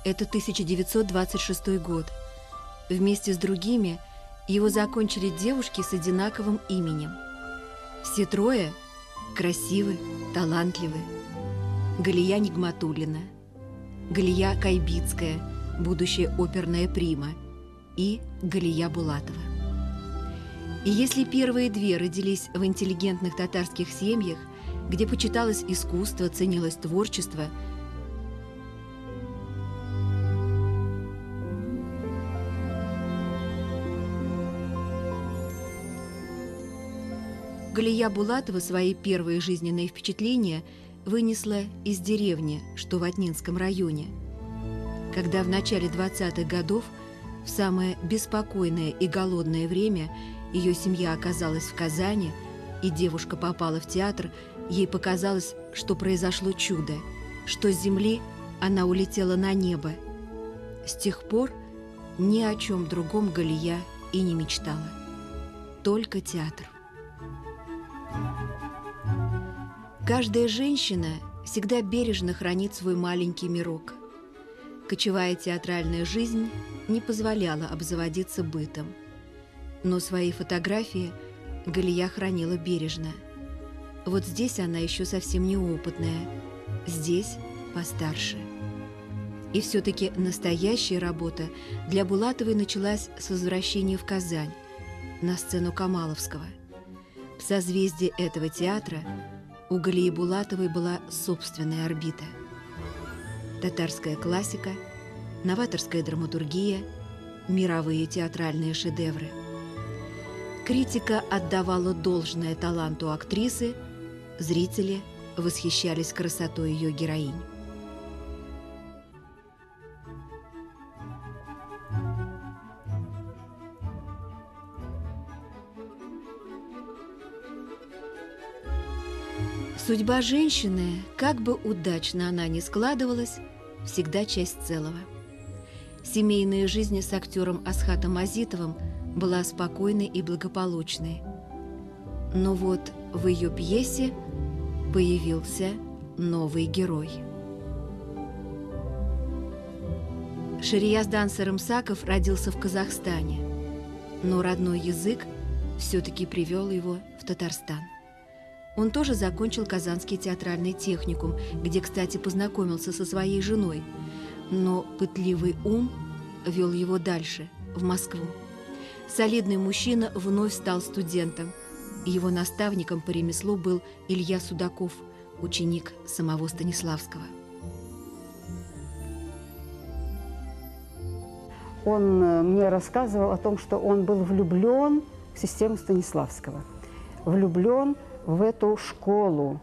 Это 1926 год. Вместе с другими его закончили девушки с одинаковым именем. Все трое красивы, талантливы. Галия Нигматуллина, Галия Кайбицкая, будущая оперная прима, и Галия Булатова. И если первые две родились в интеллигентных татарских семьях, где почиталось искусство, ценилось творчество, Галия Булатова свои первые жизненные впечатления вынесла из деревни, что в Атнинском районе. Когда в начале 20-х годов, в самое беспокойное и голодное время, ее семья оказалась в Казани, и девушка попала в театр, ей показалось, что произошло чудо, что с земли она улетела на небо. С тех пор ни о чем другом Галия и не мечтала. Только театр. Каждая женщина всегда бережно хранит свой маленький мирок. Кочевая театральная жизнь не позволяла обзаводиться бытом. Но свои фотографии Галия хранила бережно. Вот здесь она еще совсем неопытная, здесь постарше. И все-таки настоящая работа для Булатовой началась с возвращения в Казань, на сцену Камаловского. В созвездии этого театра у Галии Булатовой была собственная орбита. Татарская классика, новаторская драматургия, мировые театральные шедевры. Критика отдавала должное таланту актрисы, зрители восхищались красотой ее героинь. Судьба женщины, как бы удачно она ни складывалась, всегда часть целого. Семейная жизнь с актером Асхатом Азитовым была спокойной и благополучной. Но вот в ее пьесе появился новый герой. Шарияздан Сарымсаков родился в Казахстане, но родной язык все-таки привел его в Татарстан. Он тоже закончил Казанский театральный техникум, где, кстати, познакомился со своей женой. Но пытливый ум вел его дальше, в Москву. Солидный мужчина вновь стал студентом. Его наставником по ремеслу был Илья Судаков, ученик самого Станиславского. Он мне рассказывал о том, что он был влюблен в систему Станиславского, влюблен в эту школу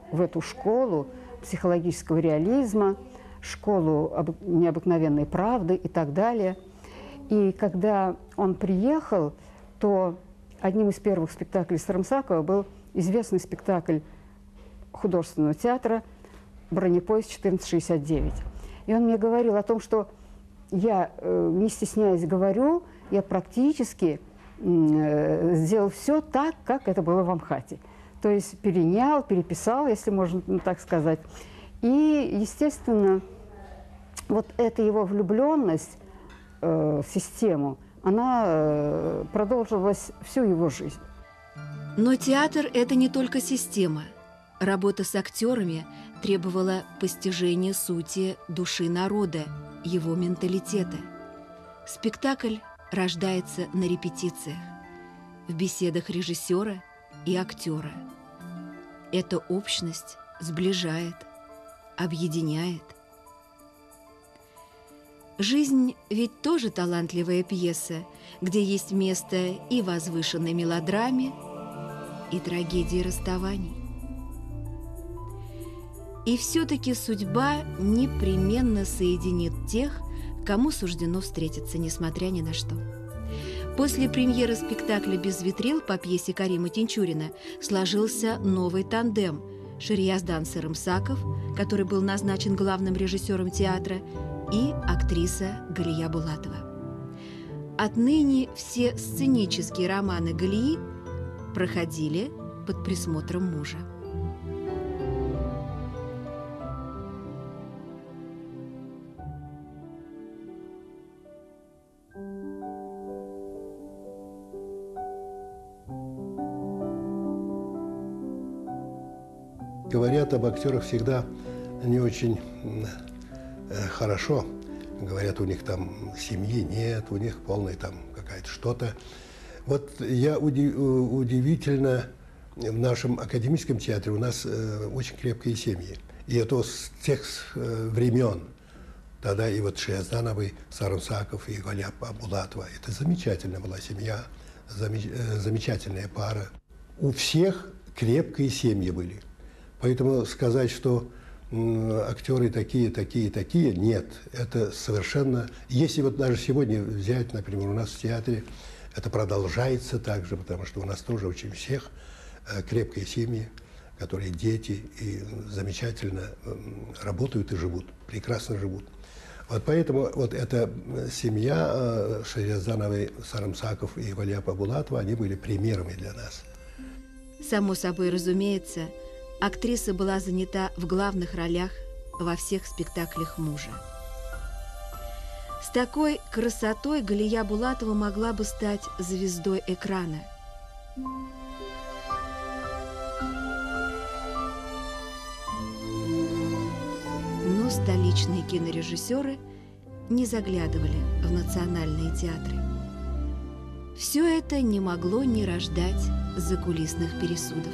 психологического реализма, школу необыкновенной правды и так далее. И когда он приехал, то одним из первых спектаклей Сарымсакова был известный спектакль художественного театра «Бронепоезд 1469». И он мне говорил о том, что я, не стесняясь, говорю, я практически сделал все так, как это было в Амхате. То есть перенял, переписал, если можно так сказать. И, естественно, вот эта его влюбленность в систему, она продолжилась всю его жизнь. Но театр – это не только система. Работа с актерами требовала постижения сути души народа, его менталитета. Спектакль рождается на репетициях, в беседах режиссера и актера. Эта общность сближает, объединяет. Жизнь ведь тоже талантливая пьеса, где есть место и возвышенной мелодраме, и трагедии расставаний. И все-таки судьба непременно соединит тех, кому суждено встретиться, несмотря ни на что. После премьеры спектакля «Без витрил» по пьесе Карима Тинчурина сложился новый тандем – Шарияздан Сарымсаков, который был назначен главным режиссером театра, и актриса Галия Булатова. Отныне все сценические романы Галии проходили под присмотром мужа. говорят об актерах всегда не очень хорошо. Говорят, у них там семьи нет, у них полная там какая-то что-то. Вот я удивительно, в нашем академическом театре у нас очень крепкие семьи. И это с тех времен. Тогда и вот Шиязановы, Сарымсаков и Галяп Абулатова. Это замечательная была семья, замечательная пара. У всех крепкие семьи были. Поэтому сказать, что актеры такие, нет. Это совершенно... Если вот даже сегодня взять, например, у нас в театре, это продолжается так же, потому что у нас тоже очень всех крепкие семьи, которые дети и замечательно работают и живут, прекрасно живут. Вот поэтому вот эта семья Шиязановой, Сарымсаков и Галяпа Абулатова, они были примерами для нас. Само собой разумеется, актриса была занята в главных ролях во всех спектаклях мужа. С такой красотой Галия Булатова могла бы стать звездой экрана. Но столичные кинорежиссеры не заглядывали в национальные театры. Все это не могло не рождать закулисных пересудов.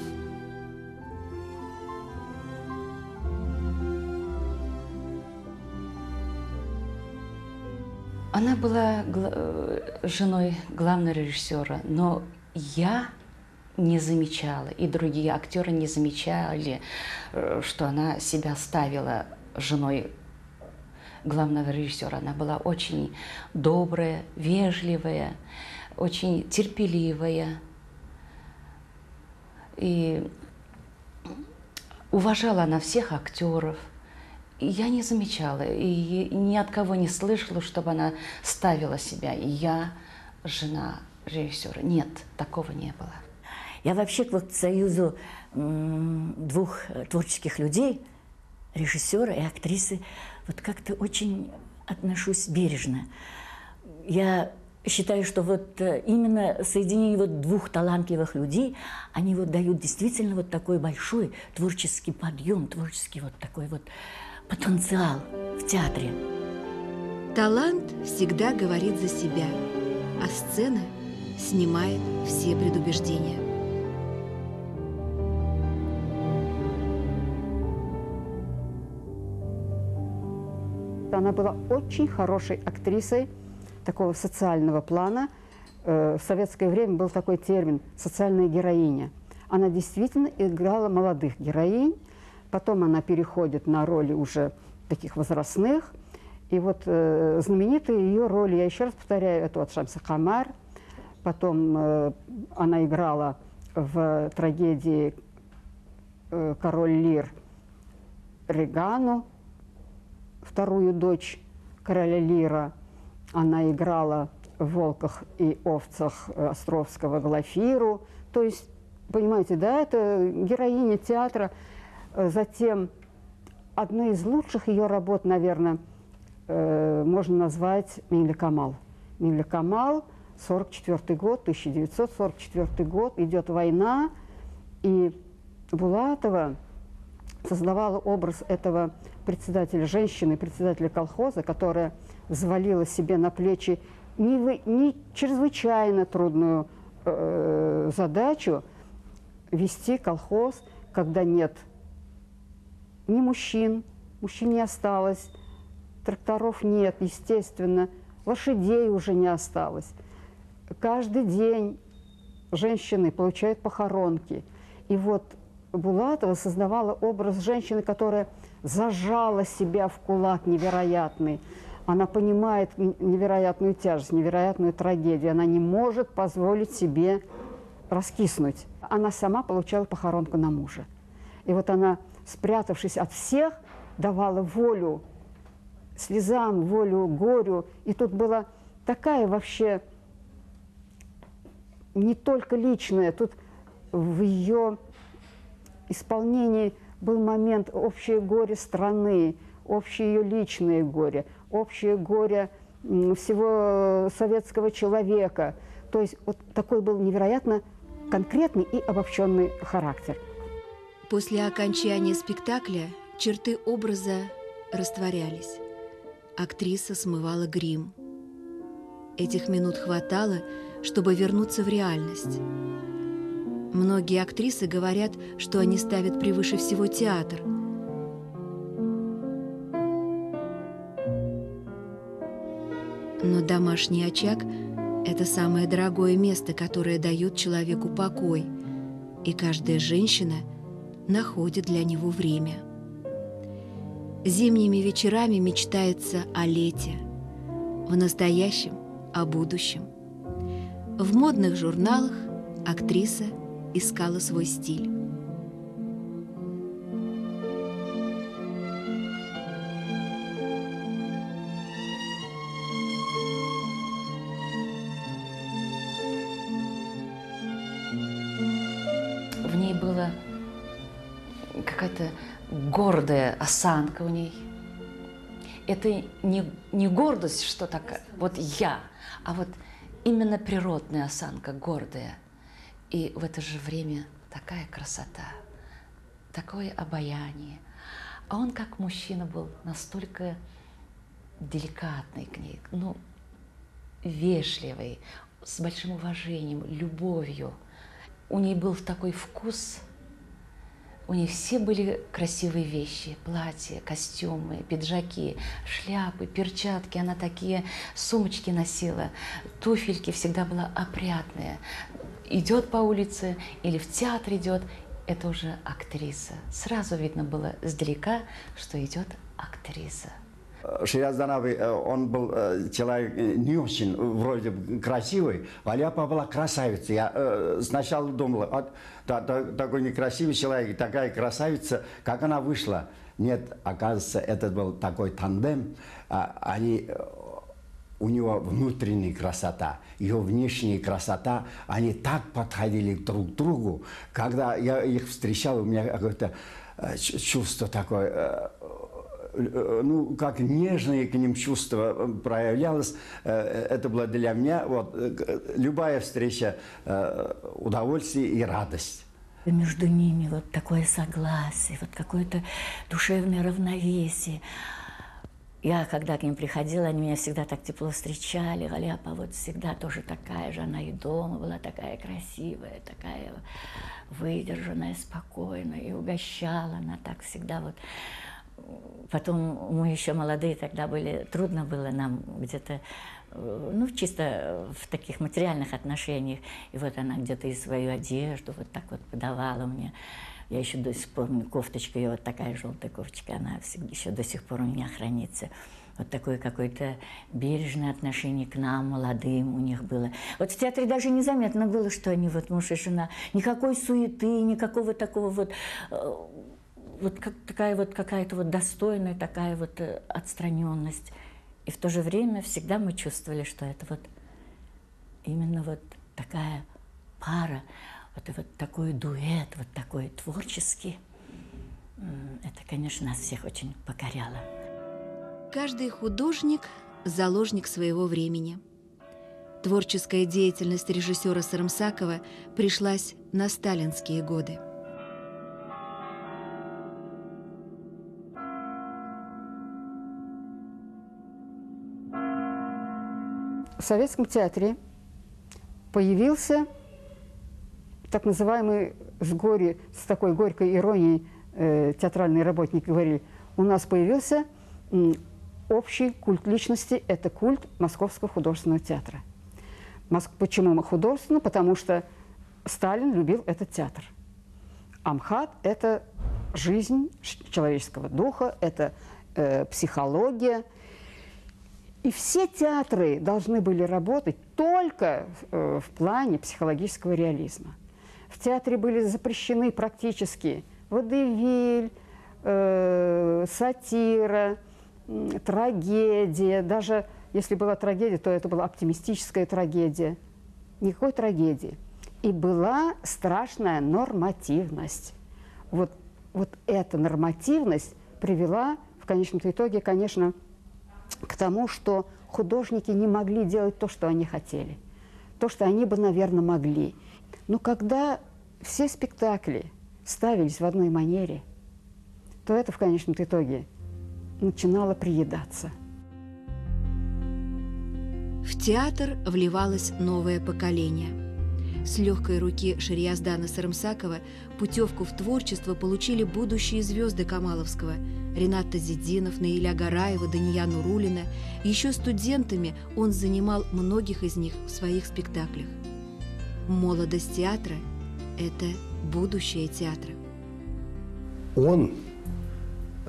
Она была женой главного режиссера, но я не замечала, и другие актеры не замечали, что она себя ставила женой главного режиссера. Она была очень добрая, вежливая, очень терпеливая. И уважала она всех актеров. И я не замечала, и ни от кого не слышала, чтобы она ставила себя. Я жена режиссера. Нет, такого не было. Я вообще вот к союзу двух творческих людей, режиссера и актрисы, вот как-то очень отношусь бережно. Я считаю, что вот именно соединение вот двух талантливых людей, они вот дают действительно вот такой большой творческий подъем, творческий вот такой вот потенциал в театре. Талант всегда говорит за себя, а сцена снимает все предубеждения. Она была очень хорошей актрисой такого социального плана. В советское время был такой термин «социальная героиня». Она действительно играла молодых героинь, потом она переходит на роли уже таких возрастных. И вот знаменитые ее роли, я еще раз повторяю, это вот «Шамс Камар», потом она играла в трагедии «Король Лир» Регану, вторую дочь короля Лира. Она играла в «Волках и овцах» Островского Глафиру. То есть, понимаете, да, это героиня театра. Затем одной из лучших ее работ, наверное, можно назвать «Милли Камал». «Милли Камал», 1944 год, 1944 год, идет война, и Булатова создавала образ этого председателя, женщины, председателя колхоза, которая взвалила себе на плечи не чрезвычайно трудную задачу вести колхоз, когда нет ни мужчин не осталось, тракторов нет, естественно, лошадей уже не осталось. Каждый день женщины получают похоронки. И вот Булатова создавала образ женщины, которая зажала себя в кулак невероятный. Она понимает невероятную тяжесть, невероятную трагедию. Она не может позволить себе раскиснуть. Она сама получала похоронку на мужа. И вот она, спрятавшись от всех, давала волю слезам, волю горю. И тут была такая вообще не только личная, тут в ее исполнении был момент общее горе страны, общее ее личное горе, общее горе всего советского человека. То есть вот такой был невероятно конкретный и обобщенный характер. После окончания спектакля черты образа растворялись. Актриса смывала грим. Этих минут хватало, чтобы вернуться в реальность. Многие актрисы говорят, что они ставят превыше всего театр. Но домашний очаг – это самое дорогое место, которое дает человеку покой, и каждая женщина находит для него время. Зимними вечерами мечтается о лете, в настоящем – о будущем. В модных журналах актриса искала свой стиль. В ней была какая-то гордая осанка у ней. Это не гордость, что так вот я, а вот именно природная осанка, гордая. И в это же время такая красота, такое обаяние. А он, как мужчина, был настолько деликатный к ней, ну, вежливый, с большим уважением, любовью. У ней был такой вкус. У нее все были красивые вещи, платья, костюмы, пиджаки, шляпы, перчатки. Она такие сумочки носила, туфельки, всегда была опрятная. Идет по улице или в театр идет, это уже актриса. Сразу видно было сдалека, что идет актриса. Шиязданов, он был человек не очень вроде красивый, а Ляпа была красавица. Я сначала думала, такой некрасивый человек, такая красавица, как она вышла. Нет, оказывается, это был такой тандем. У него внутренняя красота, ее внешняя красота, они так подходили друг к другу. Когда я их встречал, у меня какое-то чувство такое... ну, как нежное к ним чувство проявлялось, это было для меня, вот, любая встреча, удовольствие и радость. Между ними вот такое согласие, вот какое-то душевное равновесие. Я, когда к ним приходила, они меня всегда так тепло встречали. Галяпа вот всегда тоже такая же, она и дома была такая красивая, такая выдержанная, спокойная, и угощала она так всегда вот. Потом мы еще молодые тогда были, трудно было нам где-то, ну, чисто в таких материальных отношениях. И вот она где-то и свою одежду вот так вот подавала мне. Я еще до сих пор помню, кофточка ее, вот такая желтая кофточка, она еще до сих пор у меня хранится. Вот такое какое-то бережное отношение к нам, молодым у них было. Вот в театре даже незаметно было, что они вот муж и жена. Никакой суеты, никакого такого вот... Вот как, такая вот какая-то вот достойная такая вот отстраненность. И в то же время всегда мы чувствовали, что это вот именно вот такая пара, вот такой дуэт, вот такой творческий. Это, конечно, нас всех очень покоряло. Каждый художник – заложник своего времени. Творческая деятельность режиссера Сарамсакова пришлась на сталинские годы. В Советском театре появился так называемый с такой горькой иронией театральные работники говорили, у нас появился общий культ личности, это культ Московского художественного театра. Почему мы художественно? Потому что Сталин любил этот театр. А МХАТ – это жизнь человеческого духа, это психология. И все театры должны были работать только в плане психологического реализма. В театре были запрещены практически водевиль, сатира, трагедия. Даже если была трагедия, то это была оптимистическая трагедия. Никакой трагедии. И была страшная нормативность. Вот эта нормативность привела в конечном итоге, конечно, к тому, что художники не могли делать то, что они хотели, то, что они бы, наверное, могли. Но когда все спектакли ставились в одной манере, то это в конечном итоге начинало приедаться. В театр вливалось новое поколение. С легкой руки Шарияздана Сарымсакова путевку в творчество получили будущие звезды Камаловского – Ренат Тазиддинов, Наиля Гараева, Дания Нуруллина. Еще студентами он занимал многих из них в своих спектаклях. Молодость театра – это будущее театра. Он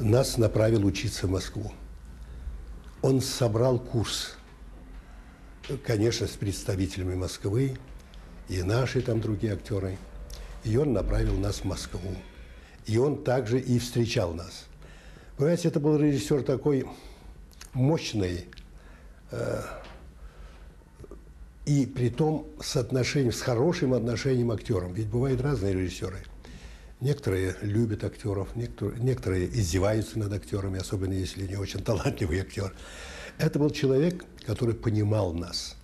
нас направил учиться в Москву. Он собрал курс, конечно, с представителями Москвы, и наши там другие актеры. И он направил нас в Москву. И он также и встречал нас. Понимаете, это был режиссер такой мощный, и при том с хорошим отношением к актерам. Ведь бывают разные режиссеры. Некоторые любят актеров, некоторые издеваются над актерами, особенно если не очень талантливый актер. Это был человек, который понимал нас.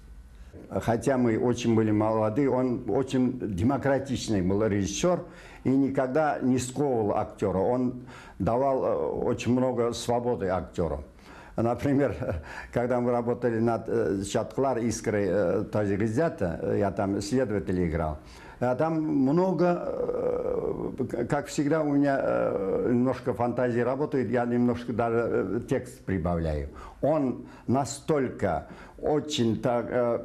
Хотя мы очень были молоды, он очень демократичный был режиссер и никогда не сковывал актера. Он давал очень много свободы актерам. Например, когда мы работали над «Чаткалар Искрой Тазигизята», я там следователя играл, там много, как всегда, у меня немножко фантазии работает, я немножко даже текст прибавляю. Он настолько очень так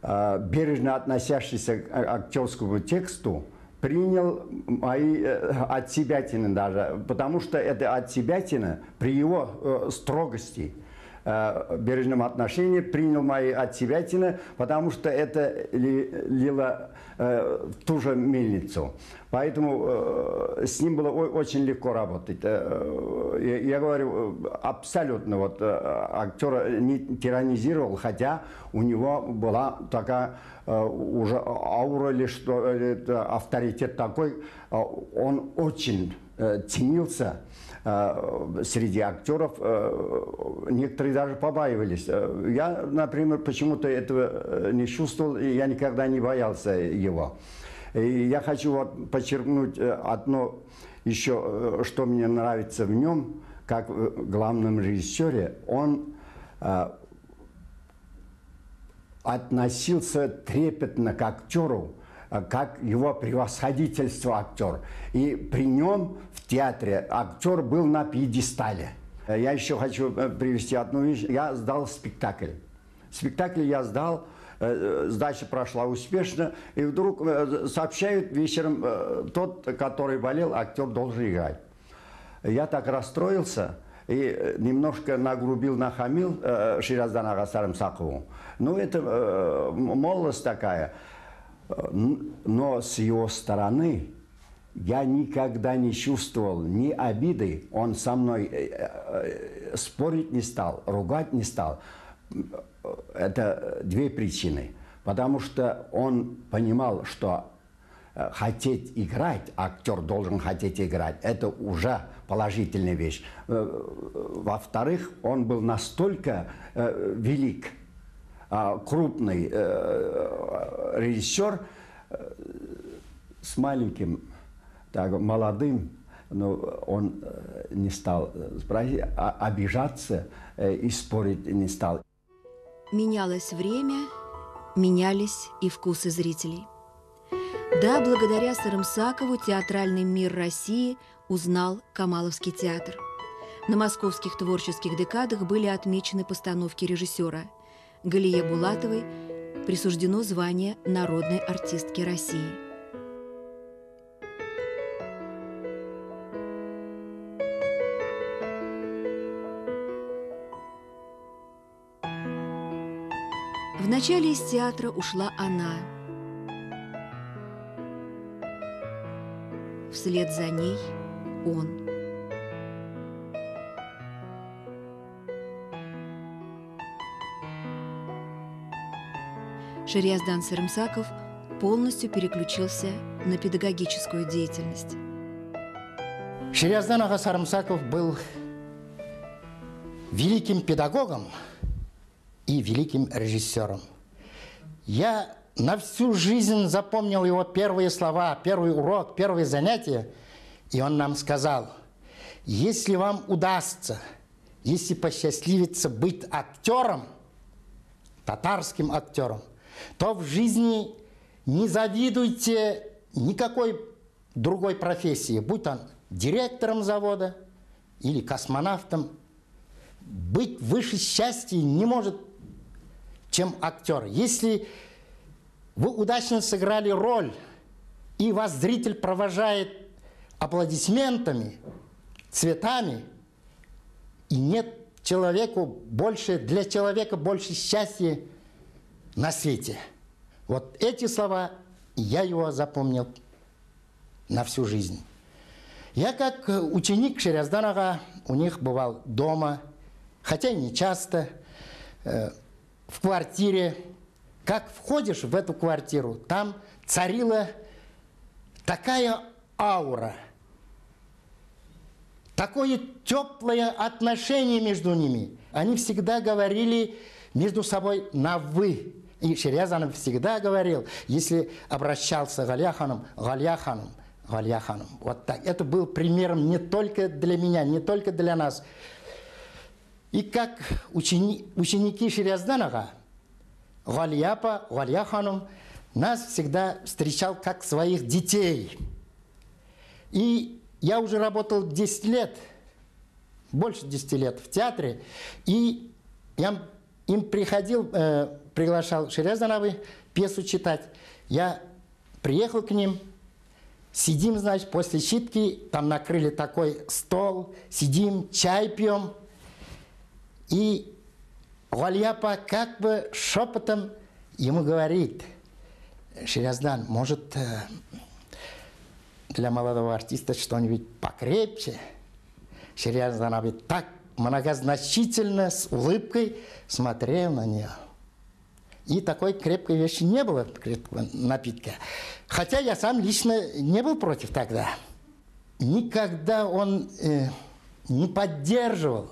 бережно относящийся к актерскому тексту, принял мои отсебятины даже, потому что это отсебятина при его строгости, бережном отношении принял мои отсебятины, потому что это лило в ту же мельницу. Поэтому с ним было очень легко работать. Я говорю, абсолютно вот актера не тиранизировал, хотя у него была такая уже аура или что, авторитет такой, он очень ценился среди актеров, некоторые даже побаивались. Я, например, почему-то этого не чувствовал, и я никогда не боялся его. И я хочу вот подчеркнуть одно еще, что мне нравится в нем, как в главном режиссере. Он относился трепетно к актеру, как его превосходительство актер. И при нем в театре актер был на пьедестале. Я еще хочу привести одну вещь. Я сдал спектакль. Спектакль я сдал, сдача прошла успешно, и вдруг сообщают вечером, тот, который болел, актер должен играть. Я так расстроился и немножко нагрубил, нахамил Шарияздана ага Сарымсакову. Ну, это молодость такая. Но с его стороны я никогда не чувствовал ни обиды. Он со мной спорить не стал, ругать не стал. Это две причины. Потому что он понимал, что хотеть играть, актер должен хотеть играть, это уже положительная вещь. Во-вторых, он был настолько велик, крупный режиссер с маленьким, так, молодым, но он не стал обижаться и спорить не стал. Менялось время, менялись и вкусы зрителей. Да, благодаря Сарымсакову театральный мир России узнал Камаловский театр. На московских творческих декадах были отмечены постановки режиссера. Галие Булатовой присуждено звание народной артистки России. Вначале из театра ушла она. Вслед за ней он. Шарияздан Сарымсаков полностью переключился на педагогическую деятельность. Шарияздан ага Сарымсаков был великим педагогом и великим режиссером. Я на всю жизнь запомнил его первые слова, первый урок, первое занятие. И он нам сказал: если вам удастся, если посчастливится быть актером, татарским актером, то в жизни не завидуйте никакой другой профессии, будь он директором завода или космонавтом. Быть выше счастья не может, чем актер. Если вы удачно сыграли роль, и вас зритель провожает аплодисментами, цветами, и нет для человека больше счастья на свете. Вот эти слова я его запомнил на всю жизнь. Я как ученик Шеряздан ага у них бывал дома, хотя и не часто, в квартире. Как входишь в эту квартиру, там царила такая аура, такое теплое отношение между ними. Они всегда говорили между собой на «вы». И Шерязанов всегда говорил, если обращался Галия ханым, Галия ханым, Галия ханым. Вот так. Это был примером не только для меня, не только для нас. И как ученики Шеряздан ага, Галияпа, Галия ханым нас всегда встречал как своих детей. И я уже работал 10 лет, больше 10 лет в театре, и я им приглашал Шерязановы пьесу читать. Я приехал к ним, сидим, значит, после читки, там накрыли такой стол, сидим, чай пьем, и Галияпа как бы шепотом ему говорит: Шеряздан, может, для молодого артиста что-нибудь покрепче? Шеряздан так многозначительно, с улыбкой смотрел на нее. И такой крепкой вещи не было, крепкого напитка. Хотя я сам лично не был против тогда. Никогда он не поддерживал,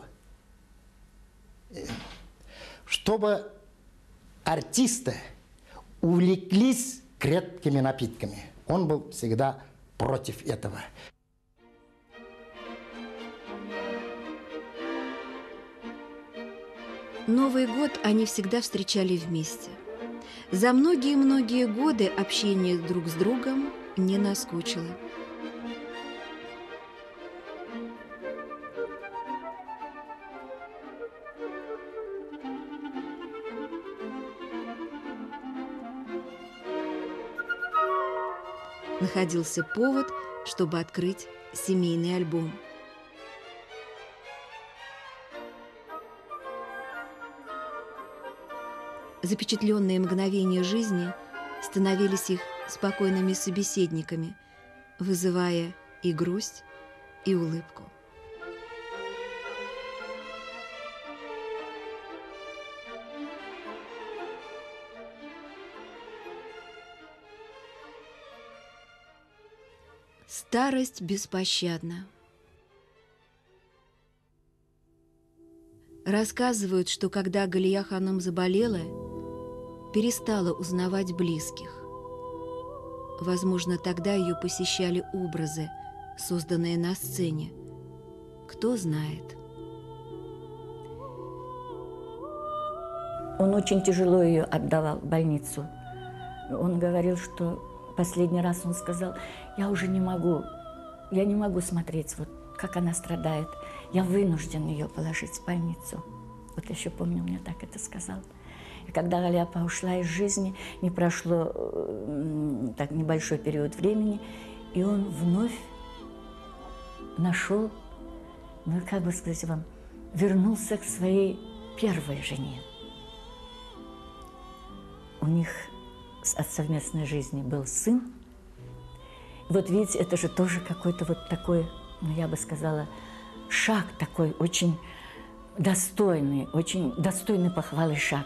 чтобы артисты увлеклись крепкими напитками. Он был всегда против этого. Новый год они всегда встречали вместе. За многие-многие годы общение друг с другом не наскучило. Находился повод, чтобы открыть семейный альбом. Запечатленные мгновения жизни становились их спокойными собеседниками, вызывая и грусть, и улыбку. Старость беспощадна. Рассказывают, что когда Галия ханым заболела, перестала узнавать близких. Возможно, тогда ее посещали образы, созданные на сцене. Кто знает. Он очень тяжело ее отдавал в больницу. Он говорил, что последний раз он сказал: я уже не могу, я не могу смотреть, вот как она страдает. Я вынужден ее положить в больницу. Вот еще помню, мне так это сказал. И когда Галияпа ушла из жизни, не прошло так небольшой период времени, и он вновь нашел, ну как бы сказать вам, вернулся к своей первой жене. У них от совместной жизни был сын. Вот видите, это же тоже какой-то вот такой, ну я бы сказала, шаг такой очень достойный похвалы шаг.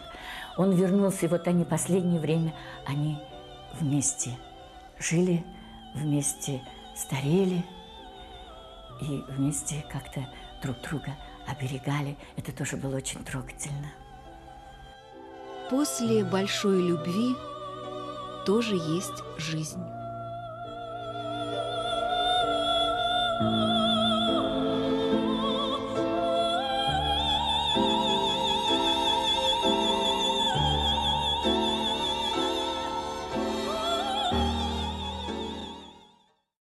Он вернулся, и вот они последнее время, они вместе жили, вместе старели и вместе как-то друг друга оберегали. Это тоже было очень трогательно. После большой любви тоже есть жизнь.